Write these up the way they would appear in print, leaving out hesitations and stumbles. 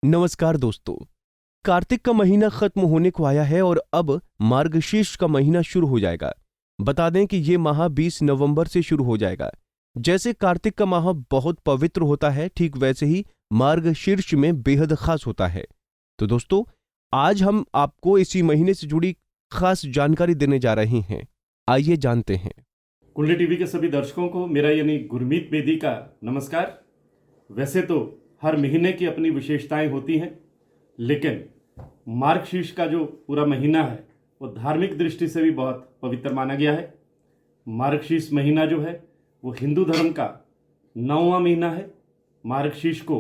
नमस्कार दोस्तों। कार्तिक का महीना खत्म होने को आया है और अब मार्गशीर्ष का महीना शुरू हो जाएगा। बता दें कि ये माह 20 नवंबर से शुरू हो जाएगा। जैसे कार्तिक का माह बहुत पवित्र होता है, ठीक वैसे ही मार्गशीर्ष में बेहद खास होता है। तो दोस्तों, आज हम आपको इसी महीने से जुड़ी खास जानकारी देने जा रहे हैं। आइए जानते हैं। कुंडली टीवी के सभी दर्शकों को मेरा यानी गुरमीत बेदी का नमस्कार। वैसे तो हर महीने की अपनी विशेषताएं होती हैं, लेकिन मार्गशीर्ष का जो पूरा महीना है वो धार्मिक दृष्टि से भी बहुत पवित्र माना गया है। मार्गशीर्ष महीना जो है वो हिंदू धर्म का 9वां महीना है। मार्गशीर्ष को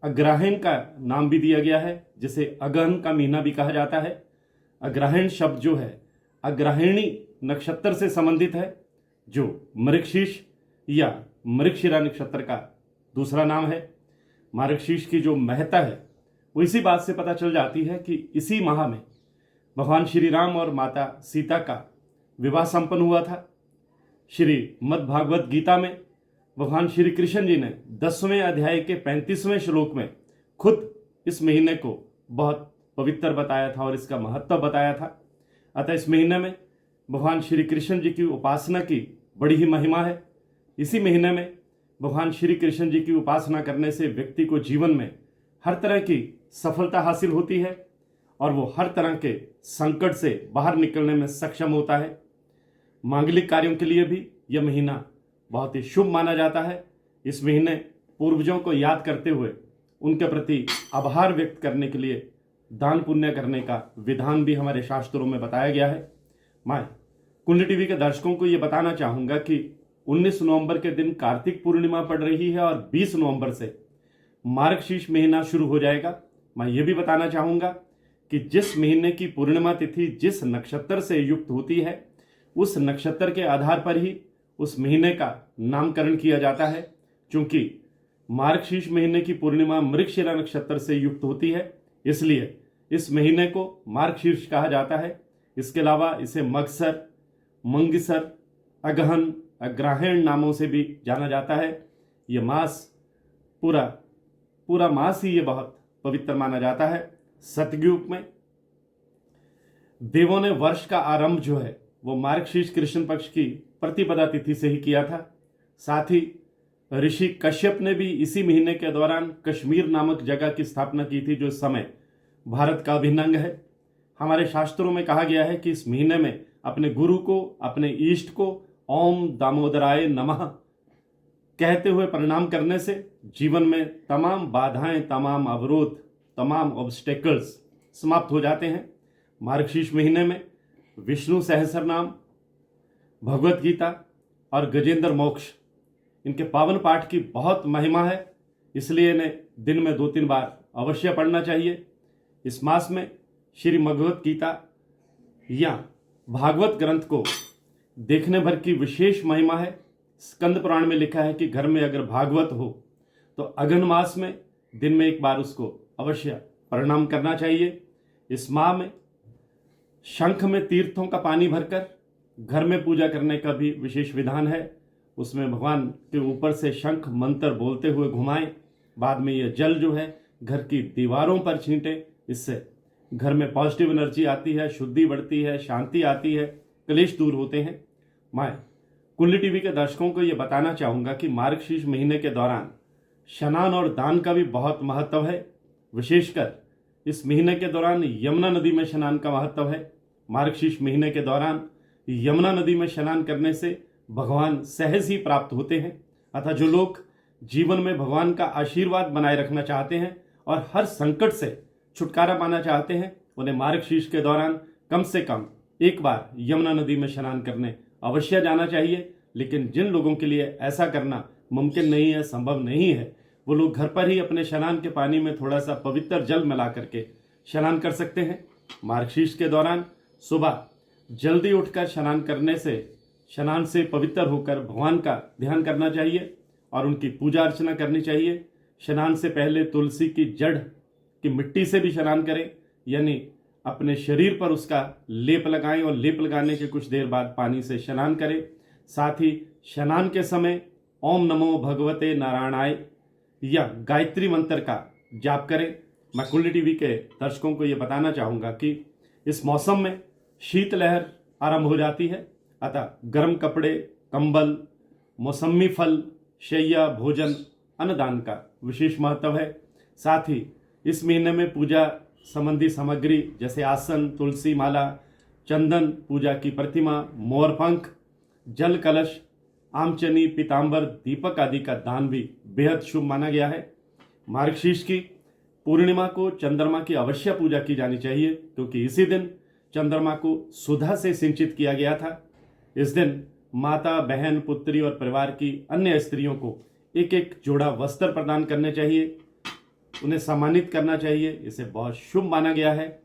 अग्रहायण का नाम भी दिया गया है, जिसे अगहन का महीना भी कहा जाता है। अग्रहायण शब्द जो है अग्रहायणी नक्षत्र से संबंधित है, जो मृगशीर्ष या मृगशिरा नक्षत्र का दूसरा नाम है। मार्गशीर्ष की जो महत्ता है वो इसी बात से पता चल जाती है कि इसी माह में भगवान श्री राम और माता सीता का विवाह संपन्न हुआ था। श्री मद् भागवत गीता में भगवान श्री कृष्ण जी ने 10वें अध्याय के 35वें श्लोक में खुद इस महीने को बहुत पवित्र बताया था और इसका महत्व बताया था। अतः इस महीने में भगवान श्री कृष्ण जी की उपासना की बड़ी ही महिमा है। इसी महीने में भगवान श्री कृष्ण जी की उपासना करने से व्यक्ति को जीवन में हर तरह की सफलता हासिल होती है और वो हर तरह के संकट से बाहर निकलने में सक्षम होता है। मांगलिक कार्यों के लिए भी यह महीना बहुत ही शुभ माना जाता है। इस महीने पूर्वजों को याद करते हुए उनके प्रति आभार व्यक्त करने के लिए दान पुण्य करने का विधान भी हमारे शास्त्रों में बताया गया है। मैं कुंडली टीवी के दर्शकों को यह बताना चाहूंगा कि 19 नवंबर के दिन कार्तिक पूर्णिमा पड़ रही है और 20 नवंबर से मार्गशीर्ष महीना शुरू हो जाएगा। मैं ये भी बताना चाहूंगा कि जिस महीने की पूर्णिमा तिथि जिस नक्षत्र से युक्त होती है, उस नक्षत्र के आधार पर ही उस महीने का नामकरण किया जाता है। क्योंकि मार्गशीर्ष महीने की पूर्णिमा मृगशिरा नक्षत्र से युक्त होती है, इसलिए इस महीने को मार्गशीर्ष कहा जाता है। इसके अलावा इसे मगसर, मंगिसर, अगहन, अग्रहायण नामों से भी जाना जाता है। ये मास पूरा मास ही ये बहुत पवित्र माना जाता है। सतयुग में देवों ने वर्ष का आरंभ जो है वो मार्गशीर्ष कृष्ण पक्ष की प्रतिपदा तिथि से ही किया था। साथ ही ऋषि कश्यप ने भी इसी महीने के दौरान कश्मीर नामक जगह की स्थापना की थी, जो इस समय भारत का अभिन्न अंग है। हमारे शास्त्रों में कहा गया है कि इस महीने में अपने गुरु को, अपने इष्ट को ओम दामोदराय नमः कहते हुए प्रणाम करने से जीवन में तमाम बाधाएं, तमाम अवरोध, तमाम ऑब्स्टेकल्स समाप्त हो जाते हैं। मार्गशीर्ष महीने में विष्णु सहस्रनाम, भगवत गीता और गजेंद्र मोक्ष, इनके पावन पाठ की बहुत महिमा है, इसलिए इन्हें दिन में 2-3 बार अवश्य पढ़ना चाहिए। इस मास में श्री भगवत गीता या भागवत ग्रंथ को देखने भर की विशेष महिमा है। स्कंद पुराण में लिखा है कि घर में अगर भागवत हो तो अगहन मास में दिन में 1 बार उसको अवश्य प्रणाम करना चाहिए। इस माह में शंख में तीर्थों का पानी भरकर घर में पूजा करने का भी विशेष विधान है। उसमें भगवान के ऊपर से शंख मंत्र बोलते हुए घुमाएं, बाद में यह जल जो है घर की दीवारों पर छींटे। इससे घर में पॉजिटिव एनर्जी आती है, शुद्धि बढ़ती है, शांति आती है, क्लेश दूर होते हैं। मैं कुंडली टीवी के दर्शकों को यह बताना चाहूंगा कि मार्गशीर्ष महीने के दौरान स्नान और दान का भी बहुत महत्व है। विशेषकर इस महीने के दौरान यमुना नदी में स्नान का महत्व है। मार्गशीर्ष महीने के दौरान यमुना नदी में स्नान करने से भगवान सहज ही प्राप्त होते हैं। अतः जो लोग जीवन में भगवान का आशीर्वाद बनाए रखना चाहते हैं और हर संकट से छुटकारा पाना चाहते हैं, उन्हें मार्गशीर्ष के दौरान कम से कम 1 बार यमुना नदी में स्नान करने अवश्य जाना चाहिए। लेकिन जिन लोगों के लिए ऐसा करना मुमकिन नहीं है, संभव नहीं है, वो लोग घर पर ही अपने स्नान के पानी में थोड़ा सा पवित्र जल मिला करके स्नान कर सकते हैं। मार्गशीर्ष के दौरान सुबह जल्दी उठकर स्नान करने से, स्नान से पवित्र होकर भगवान का ध्यान करना चाहिए और उनकी पूजा अर्चना करनी चाहिए। स्नान से पहले तुलसी की जड़ की मिट्टी से भी स्नान करें, यानी अपने शरीर पर उसका लेप लगाएं और लेप लगाने के कुछ देर बाद पानी से स्नान करें। साथ ही स्नान के समय ओम नमो भगवते नारायणाय या गायत्री मंत्र का जाप करें। मैं कुल्ली टीवी के दर्शकों को ये बताना चाहूँगा कि इस मौसम में शीतलहर आरंभ हो जाती है, अतः गर्म कपड़े, कंबल, मौसमी फल, शैया, भोजन, अन्नदान का विशेष महत्व है। साथ ही इस महीने में पूजा संबंधी सामग्री जैसे आसन, तुलसी माला, चंदन, पूजा की प्रतिमा, मोरपंख, जल कलश, आमचनी, पीतांबर, दीपक आदि का दान भी बेहद शुभ माना गया है। मार्गशीर्ष की पूर्णिमा को चंद्रमा की अवश्य पूजा की जानी चाहिए, क्योंकि इसी दिन चंद्रमा को सुधा से सिंचित किया गया था। इस दिन माता, बहन, पुत्री और परिवार की अन्य स्त्रियों को एक एक जोड़ा वस्त्र प्रदान करने चाहिए, उन्हें सम्मानित करना चाहिए, इसे बहुत शुभ माना गया है।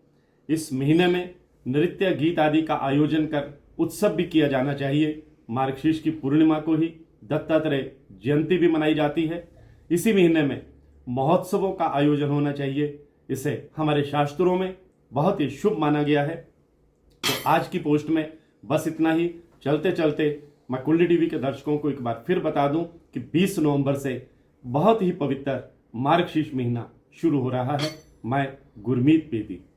इस महीने में नृत्य, गीत आदि का आयोजन कर उत्सव भी किया जाना चाहिए। मार्गशीर्ष की पूर्णिमा को ही दत्तात्रेय जयंती भी मनाई जाती है। इसी महीने में महोत्सवों का आयोजन होना चाहिए, इसे हमारे शास्त्रों में बहुत ही शुभ माना गया है। तो आज की पोस्ट में बस इतना ही। चलते चलते मैं कुल्ली टीवी के दर्शकों को एक बार फिर बता दूं कि 20 नवंबर से बहुत ही पवित्र मार्गशीर्ष महीना शुरू हो रहा है। मैं गुरमीत बेदी।